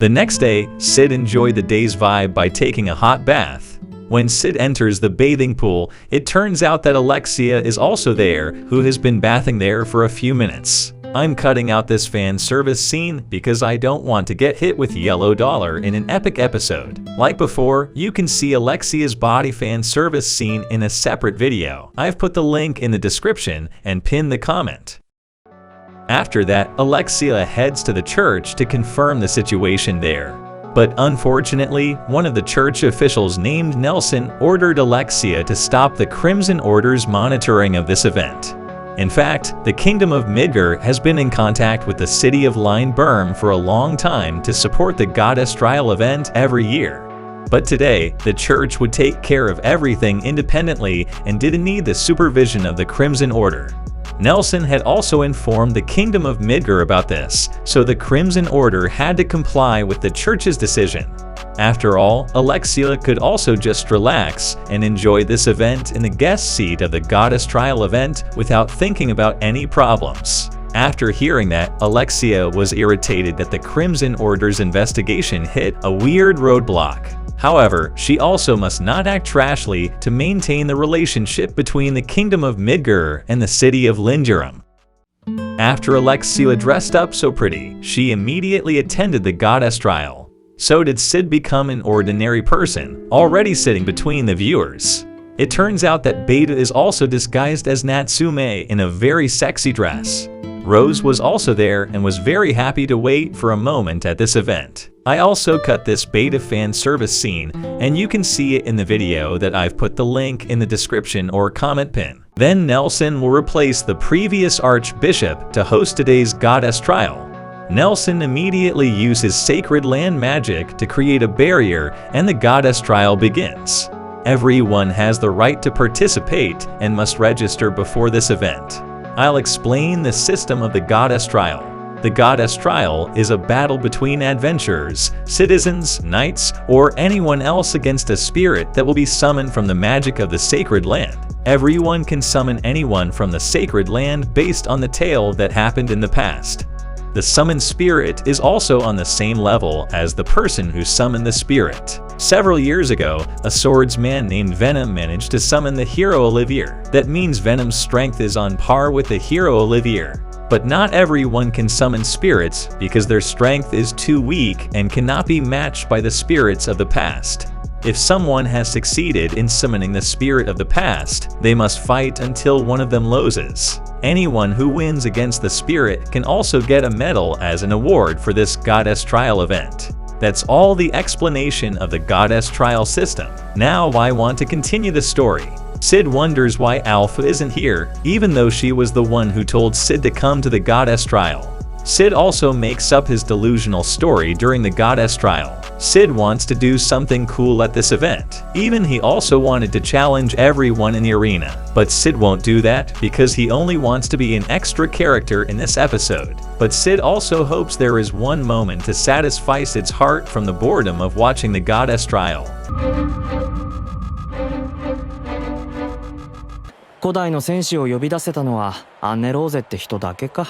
The next day, Sid enjoyed the day's vibe by taking a hot bath. When Sid enters the bathing pool, it turns out that Alexia is also there, who has been bathing there for a few minutes. I'm cutting out this fan service scene because I don't want to get hit with yellow dollar in an epic episode. Like before, you can see Alexia's body fan service scene in a separate video. I've put the link in the description and pinned the comment. After that, Alexia heads to the church to confirm the situation there. But unfortunately, one of the church officials named Nelson ordered Alexia to stop the Crimson Order's monitoring of this event. In fact, the Kingdom of Midgar has been in contact with the city of Lyneburn for a long time to support the Goddess Trial event every year. But today, the church would take care of everything independently and didn't need the supervision of the Crimson Order. Nelson had also informed the Kingdom of Midgar about this, so the Crimson Order had to comply with the church's decision. After all, Alexia could also just relax and enjoy this event in the guest seat of the Goddess Trial event without thinking about any problems. After hearing that, Alexia was irritated that the Crimson Order's investigation hit a weird roadblock. However, she also must not act trashly to maintain the relationship between the Kingdom of Midgar and the city of Lindurum. After Alexia dressed up so pretty, she immediately attended the Goddess Trial. So did Sid become an ordinary person, already sitting between the viewers. It turns out that Beta is also disguised as Natsume in a very sexy dress. Rose was also there and was very happy to wait for a moment at this event. I also cut this Beta fan service scene, and you can see it in the video that I've put the link in the description or comment pin. Then Nelson will replace the previous Archbishop to host today's Goddess Trial. Nelson immediately uses sacred land magic to create a barrier, and the Goddess Trial begins. Everyone has the right to participate and must register before this event. I'll explain the system of the Goddess Trial. The Goddess Trial is a battle between adventurers, citizens, knights, or anyone else against a spirit that will be summoned from the magic of the sacred land. Everyone can summon anyone from the sacred land based on the tale that happened in the past. The summoned spirit is also on the same level as the person who summoned the spirit. Several years ago, a swordsman named Venom managed to summon the hero Olivier. That means Venom's strength is on par with the hero Olivier. But not everyone can summon spirits because their strength is too weak and cannot be matched by the spirits of the past. If someone has succeeded in summoning the spirit of the past, they must fight until one of them loses. Anyone who wins against the spirit can also get a medal as an award for this Goddess Trial event. That's all the explanation of the Goddess Trial system. Now I want to continue the story. Sid wonders why Alpha isn't here, even though she was the one who told Sid to come to the Goddess Trial. Sid also makes up his delusional story during the Goddess Trial. Sid wants to do something cool at this event. Even he also wanted to challenge everyone in the arena. But Sid won't do that because he only wants to be an extra character in this episode. But Sid also hopes there is one moment to satisfy Sid's heart from the boredom of watching the Goddess Trial. 古代の戦士を呼び出せたのはアンネローゼって人だけか。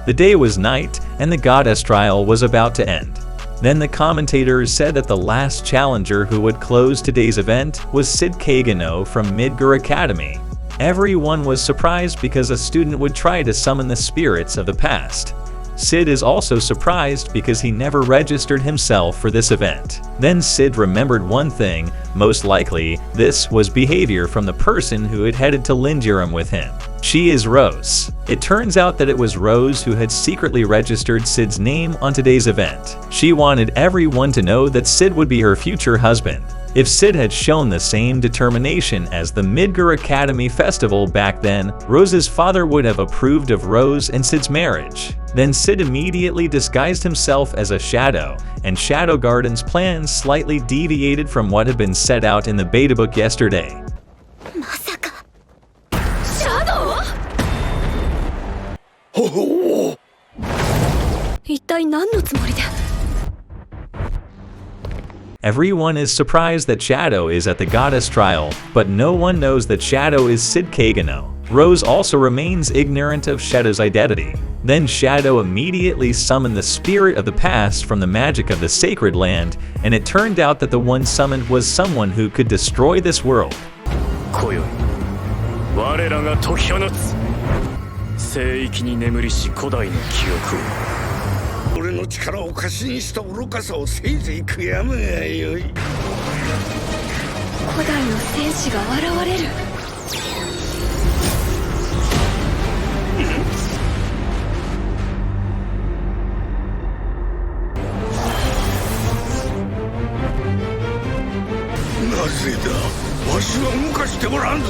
The day was night, and the Goddess Trial was about to end. Then the commentators said that the last challenger who would close today's event was Sid Kagano from Midgar Academy. Everyone was surprised because a student would try to summon the spirits of the past. Sid is also surprised because he never registered himself for this event. Then Sid remembered one thing, most likely, this was behavior from the person who had headed to Lindurum with him. She is Rose. It turns out that it was Rose who had secretly registered Sid's name on today's event. She wanted everyone to know that Sid would be her future husband. If Sid had shown the same determination as the Midgar Academy festival back then, Rose's father would have approved of Rose and Sid's marriage. Then Sid immediately disguised himself as a shadow, and Shadow Garden's plans slightly deviated from what had been set out in the beta book yesterday. まさかシャドウ？一体何のつもりで？ Everyone is surprised that Shadow is at the Goddess Trial, but no one knows that Shadow is Sid Kagano. Rose also remains ignorant of Shadow's identity. Then Shadow immediately summoned the spirit of the past from the magic of the sacred land, and it turned out that the one summoned was someone who could destroy this world. 今宵我らが解き放つ聖域に眠りし古代の記憶を俺の力を過信した愚かさをせいぜい悔やむがよい。古代の戦士が現れる。なぜだ、わしは動かしておらんぞ。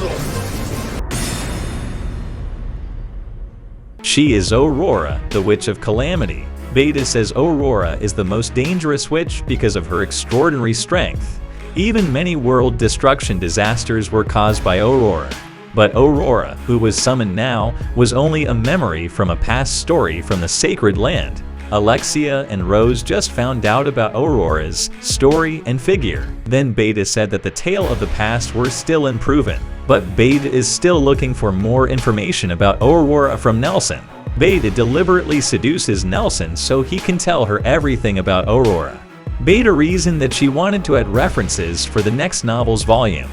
She is Aurora, the Witch of Calamity. Beta says Aurora is the most dangerous witch because of her extraordinary strength. Even many world destruction disasters were caused by Aurora. But Aurora, who was summoned now, was only a memory from a past story from the sacred land. Alexia and Rose just found out about Aurora's story and figure. Then Beta said that the tale of the past were still unproven. But Beta is still looking for more information about Aurora from Nelson. Beta deliberately seduces Nelson so he can tell her everything about Aurora. Beta reasoned that she wanted to add references for the next novel's volume.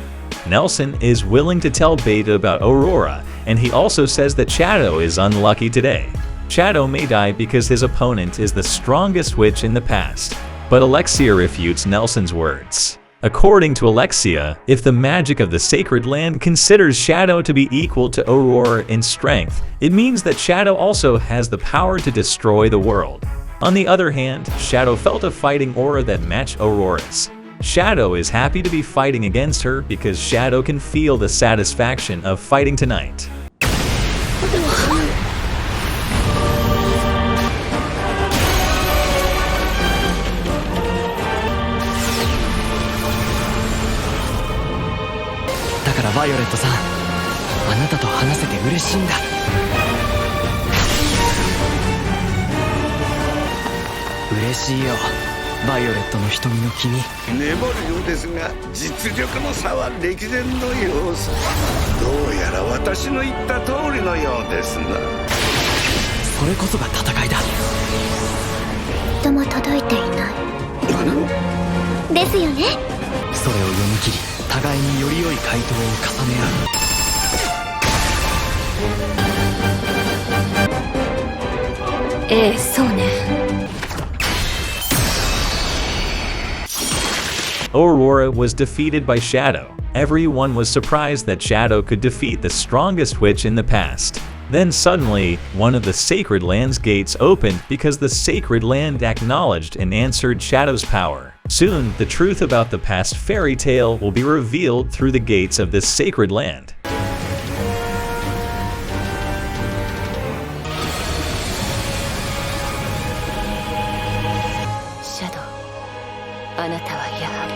Nelson is willing to tell Beta about Aurora, and he also says that Shadow is unlucky today. Shadow may die because his opponent is the strongest witch in the past. But Alexia refutes Nelson's words. According to Alexia, if the magic of the sacred land considers Shadow to be equal to Aurora in strength, it means that Shadow also has the power to destroy the world. On the other hand, Shadow felt a fighting aura that matched Aurora's. Shadow is happy to be fighting against her because Shadow can feel the satisfaction of fighting tonight. Violet さん、あなたと話せて嬉しいんだ。嬉しいよ、バイオレットの瞳の君。粘るようですが、実力の差は歴然の様子。どうやら私の言った通りのようですな。それこそが戦いだ。人も届いていない。ですよね。それを読み切り、互いにより良い回答を重ね合う。ええ、そうね。Aurora was defeated by Shadow. Everyone was surprised that Shadow could defeat the strongest witch in the past. Then suddenly, one of the Sacred Land's gates opened because the Sacred Land acknowledged and answered Shadow's power. Soon, the truth about the past fairy tale will be revealed through the gates of this Sacred Land. Shadow, あなたはやはり